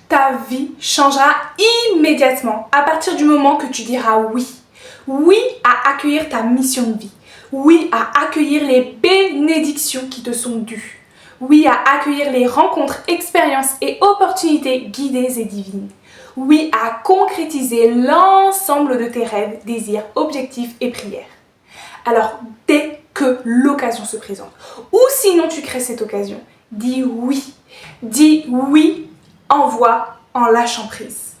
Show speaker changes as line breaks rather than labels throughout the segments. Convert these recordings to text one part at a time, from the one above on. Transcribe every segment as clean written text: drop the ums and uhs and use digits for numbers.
ta vie changera immédiatement à partir du moment que tu diras oui. Oui à accueillir ta mission de vie. Oui à accueillir les bénédictions qui te sont dues. Oui à accueillir les rencontres, expériences et opportunités guidées et divines. Oui à concrétiser l'ensemble de tes rêves, désirs, objectifs et prières. Alors, dès que l'occasion se présente, ou sinon tu crées cette occasion, dis oui. Dis oui en voix, en lâchant prise.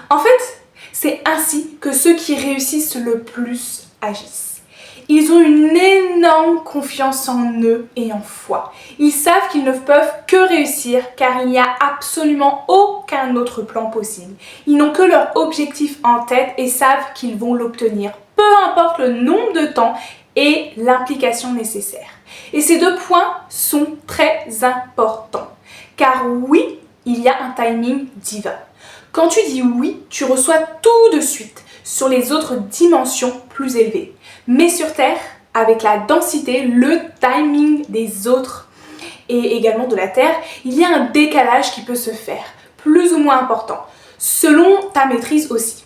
En fait, c'est ainsi que ceux qui réussissent le plus agissent. Ils ont une énorme confiance en eux et en foi. Ils savent qu'ils ne peuvent que réussir car il n'y a absolument aucun autre plan possible. Ils n'ont que leur objectif en tête et savent qu'ils vont l'obtenir, peu importe le nombre de temps et l'implication nécessaire. Et ces deux points sont très importants. Car oui, il y a un timing divin. Quand tu dis oui, tu reçois tout de suite sur les autres dimensions plus élevées. Mais sur Terre, avec la densité, le timing des autres et également de la Terre, il y a un décalage qui peut se faire, plus ou moins important, selon ta maîtrise aussi.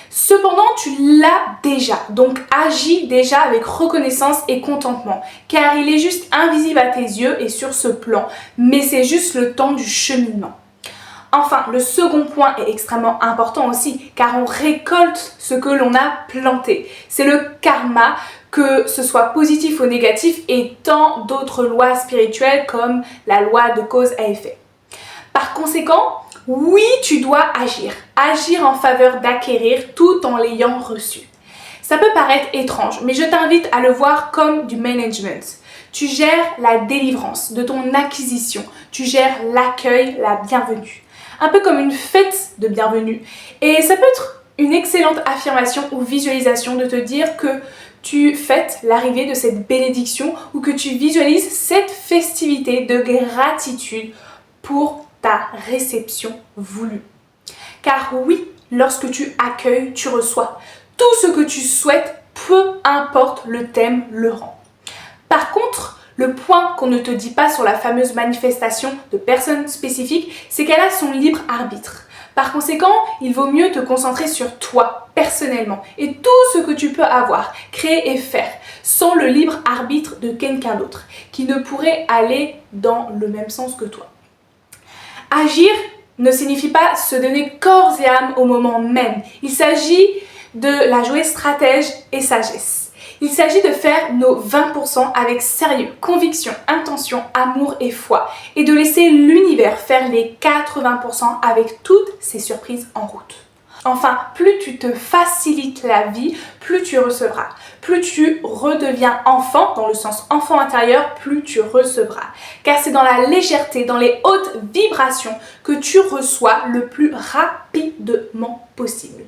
Cependant, tu l'as déjà, donc agis déjà avec reconnaissance et contentement, car il est juste invisible à tes yeux et sur ce plan, mais c'est juste le temps du cheminement. Enfin, le second point est extrêmement important aussi, car on récolte ce que l'on a planté. C'est le karma, que ce soit positif ou négatif, et tant d'autres lois spirituelles comme la loi de cause à effet. Par conséquent, oui, tu dois agir. Agir en faveur d'acquérir tout en l'ayant reçu. Ça peut paraître étrange, mais je t'invite à le voir comme du management. Tu gères la délivrance de ton acquisition. Tu gères l'accueil, la bienvenue. Un peu comme une fête de bienvenue. Et ça peut être une excellente affirmation ou visualisation de te dire que tu fêtes l'arrivée de cette bénédiction ou que tu visualises cette festivité de gratitude pour ta réception voulue. Car oui, lorsque tu accueilles, tu reçois. Tout ce que tu souhaites, peu importe le thème, le rend. Par contre, le point qu'on ne te dit pas sur la fameuse manifestation de personnes spécifiques, c'est qu'elle a son libre arbitre. Par conséquent, il vaut mieux te concentrer sur toi, personnellement, et tout ce que tu peux avoir, créer et faire, sans le libre arbitre de quelqu'un d'autre, qui ne pourrait aller dans le même sens que toi. Agir ne signifie pas se donner corps et âme au moment même. Il s'agit de la jouer stratège et sagesse. Il s'agit de faire nos 20% avec sérieux, conviction, intention, amour et foi. Et de laisser l'univers faire les 80% avec toutes ces surprises en route. Enfin, plus tu te facilites la vie, plus tu recevras. Plus tu redeviens enfant, dans le sens enfant intérieur, plus tu recevras. Car c'est dans la légèreté, dans les hautes vibrations que tu reçois le plus rapidement possible.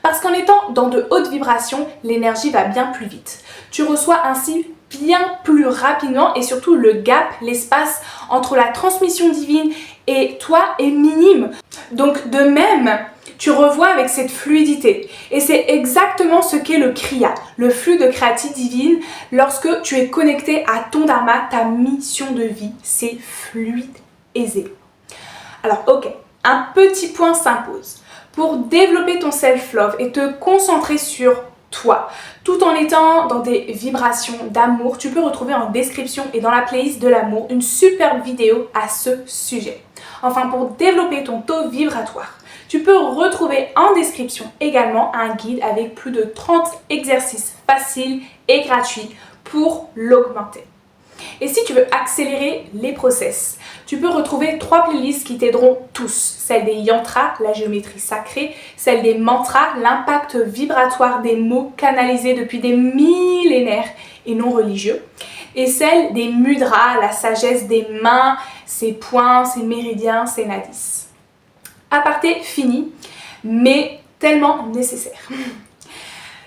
Parce qu'en étant dans de hautes vibrations, l'énergie va bien plus vite. Tu reçois ainsi bien plus rapidement et surtout le gap, l'espace entre la transmission divine et toi est minime. Donc de même, tu revois avec cette fluidité. Et c'est exactement ce qu'est le Kriya, le flux de créativité divine. Lorsque tu es connecté à ton dharma, ta mission de vie, c'est fluide, aisé. Alors ok, un petit point s'impose. Pour développer ton self-love et te concentrer sur toi, tout en étant dans des vibrations d'amour, tu peux retrouver en description et dans la playlist de l'amour une superbe vidéo à ce sujet. Enfin, pour développer ton taux vibratoire, tu peux retrouver en description également un guide avec plus de 30 exercices faciles et gratuits pour l'augmenter. Et si tu veux accélérer les process, tu peux retrouver 3 playlists qui t'aideront tous. Celle des yantras, la géométrie sacrée, celle des mantras, l'impact vibratoire des mots canalisés depuis des millénaires et non religieux, et celle des mudras, la sagesse des mains, ses points, ses méridiens, ses nadis. Aparté fini, mais tellement nécessaire.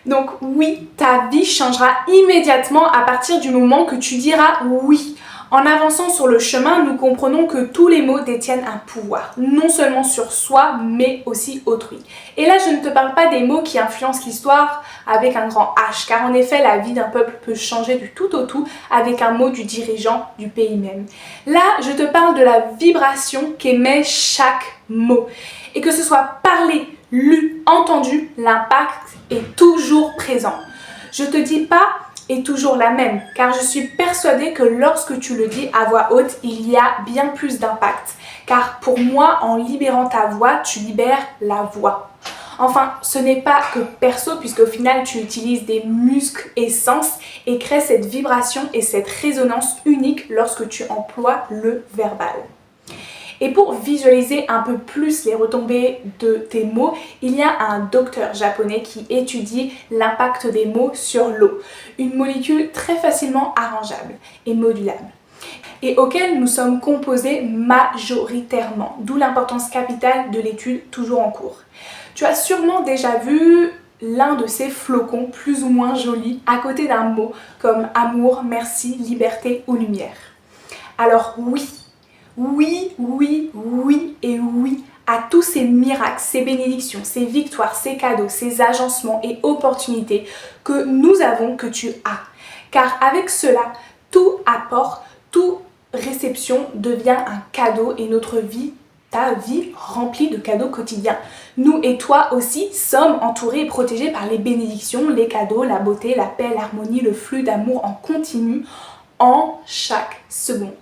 Donc oui, ta vie changera immédiatement à partir du moment que tu diras oui. En avançant sur le chemin, nous comprenons que tous les mots détiennent un pouvoir, non seulement sur soi, mais aussi autrui. Et là, je ne te parle pas des mots qui influencent l'histoire avec un grand H, car en effet, la vie d'un peuple peut changer du tout au tout avec un mot du dirigeant du pays même. Là, je te parle de la vibration qu'émet chaque mot. Et que ce soit parlé, lu, entendu, l'impact est toujours présent. Je te dis pas est toujours la même, car je suis persuadée que lorsque tu le dis à voix haute, il y a bien plus d'impact. Car pour moi, en libérant ta voix, tu libères la voix. Enfin, ce n'est pas que perso, puisqu'au final, tu utilises des muscles et sens et crées cette vibration et cette résonance unique lorsque tu emploies le verbal. Et pour visualiser un peu plus les retombées de tes mots, il y a un docteur japonais qui étudie l'impact des mots sur l'eau, une molécule très facilement arrangeable et modulable, et auquel nous sommes composés majoritairement, d'où l'importance capitale de l'étude toujours en cours. Tu as sûrement déjà vu l'un de ces flocons plus ou moins jolis à côté d'un mot comme amour, merci, liberté ou lumière. Alors oui et oui à tous ces miracles, ces bénédictions, ces victoires, ces cadeaux, ces agencements et opportunités que nous avons, que tu as. Car avec cela, tout apport, toute réception devient un cadeau et notre vie, ta vie remplie de cadeaux quotidiens. Nous et toi aussi sommes entourés et protégés par les bénédictions, les cadeaux, la beauté, la paix, l'harmonie, le flux d'amour en continu en chaque seconde.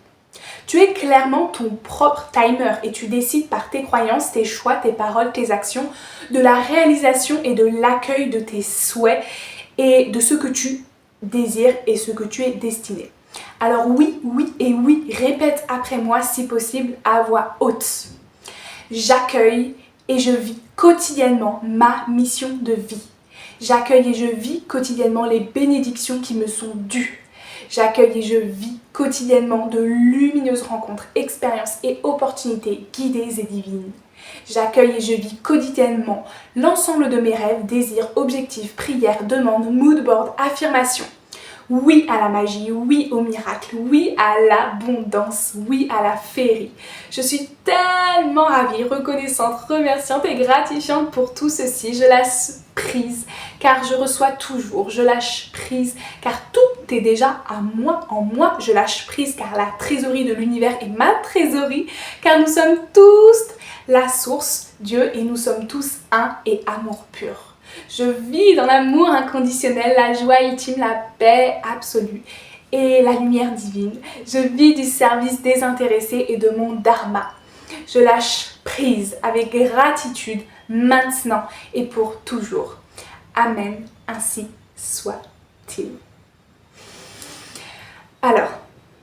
Tu es clairement ton propre timer et tu décides par tes croyances, tes choix, tes paroles, tes actions, de la réalisation et de l'accueil de tes souhaits et de ce que tu désires et ce que tu es destiné. Alors oui, répète après moi si possible à voix haute. J'accueille et je vis quotidiennement ma mission de vie. J'accueille et je vis quotidiennement les bénédictions qui me sont dues. J'accueille et je vis quotidiennement de lumineuses rencontres, expériences et opportunités guidées et divines. J'accueille et je vis quotidiennement l'ensemble de mes rêves, désirs, objectifs, prières, demandes, mood board, affirmations. Oui à la magie, oui au miracle, oui à l'abondance, oui à la féerie. Je suis tellement ravie, reconnaissante, remerciante et gratifiante pour tout ceci. Je lâche prise car je reçois toujours. Je lâche prise car tout est déjà à moi, en moi. Je lâche prise car la trésorerie de l'univers est ma trésorerie. Car nous sommes tous la source, Dieu, et nous sommes tous un et amour pur. Je vis dans l'amour inconditionnel, la joie ultime, la paix absolue et la lumière divine. Je vis du service désintéressé et de mon dharma. Je lâche prise avec gratitude maintenant et pour toujours. Amen, ainsi soit-il. Alors,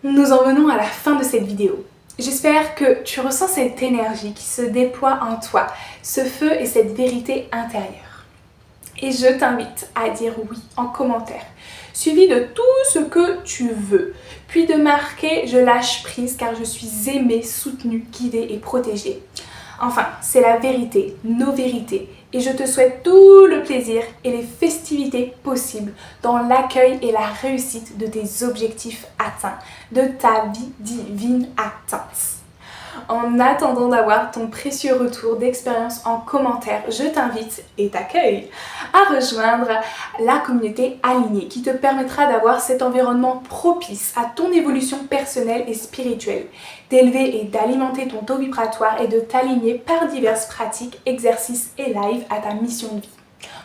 nous en venons à la fin de cette vidéo. J'espère que tu ressens cette énergie qui se déploie en toi, ce feu et cette vérité intérieure. Et je t'invite à dire oui en commentaire, suivi de tout ce que tu veux, puis de marquer « Je lâche prise car je suis aimée, soutenue, guidée et protégée ». Enfin, c'est la vérité, nos vérités, et je te souhaite tout le plaisir et les festivités possibles dans l'accueil et la réussite de tes objectifs atteints, de ta vie divine atteinte. En attendant d'avoir ton précieux retour d'expérience en commentaire, je t'invite et t'accueille à rejoindre la communauté alignée qui te permettra d'avoir cet environnement propice à ton évolution personnelle et spirituelle, d'élever et d'alimenter ton taux vibratoire et de t'aligner par diverses pratiques, exercices et lives à ta mission de vie.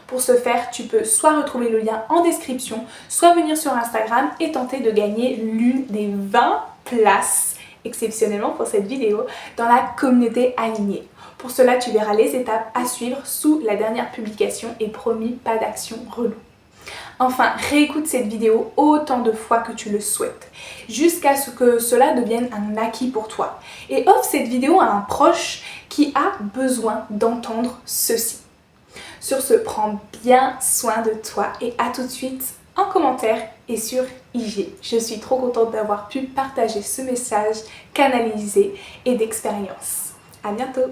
Pour ce faire, tu peux soit retrouver le lien en description, soit venir sur Instagram et tenter de gagner l'une des 20 places exceptionnellement pour cette vidéo dans la communauté alignée. Pour cela, tu verras les étapes à suivre sous la dernière publication et promis, pas d'action relou. Enfin, réécoute cette vidéo autant de fois que tu le souhaites, jusqu'à ce que cela devienne un acquis pour toi. Et offre cette vidéo à un proche qui a besoin d'entendre ceci. Sur ce, prends bien soin de toi et à tout de suite en commentaire et sur IG. Je suis trop contente d'avoir pu partager ce message canalisé et d'expérience. À bientôt!